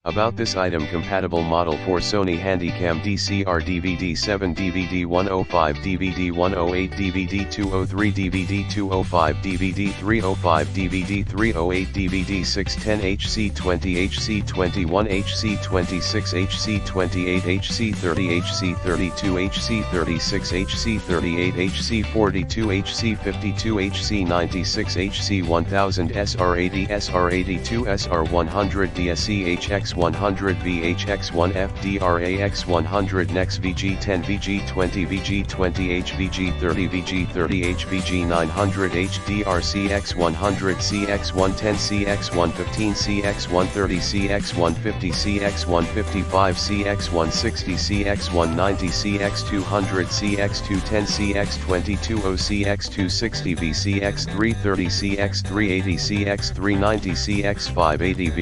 About this item: compatible model for Sony Handycam DCR DVD-7 DVD-105 DVD-108 DVD-203 DVD-205 DVD-305 DVD-308 DVD-610 HC-20 HC-21 HC-26 HC-28 HC-30 HC-32 HC-36 HC-38 HC-42 HC-52 HC-96 HC-1000 SR-80 SR-82 SR-100 DSC-HX100 VHX1 FDR-AX100 NEX VG10 VG20 VG20 HVG30 VG30 HVG900 HDR-CX100 CX110 CX115 CX130 CX150 CX155 CX160 CX190 CX200 CX210 CX220 CX260 VCX330 CX380 CX390 CX580V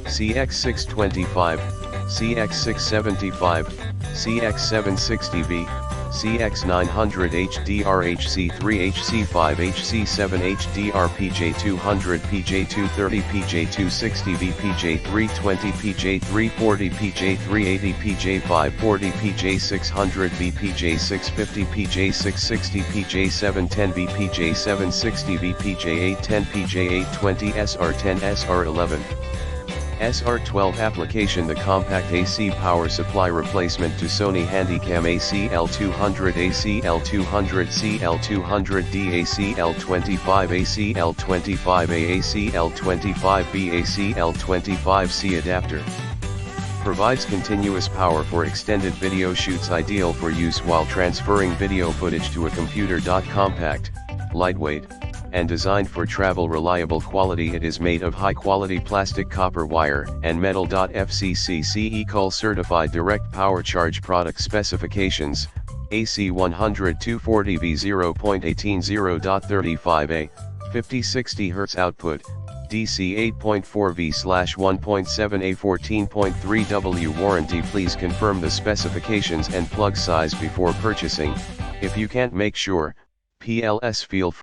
CX625, CX675, CX760V, CX900 HDR HC3 HC5 HC7 HDR PJ200 PJ230 PJ260V PJ320 PJ340 PJ380 PJ540 PJ600V PJ650 PJ660 PJ710V PJ760V PJ810 PJ820 SR10 SR11 SR12 application: the compact AC power supply replacement to Sony Handycam AC-L200 AC-L200 CL200 DAC-L25 AC-L25A AC-L25B AC-L25C adapter. Provides continuous power for extended video shoots, ideal for use while transferring video footage to a computer. Compact, lightweight, and designed for travel. Reliable quality: it is made of high-quality plastic, copper wire, and metal. FCC CE certified direct power charge. Product specifications: AC-100 240V 0.180.35A, 50-60 Hz output, DC 8.4V/1.7A 14.3W warranty. Please confirm the specifications and plug size before purchasing. If you can't make sure, PLS feel free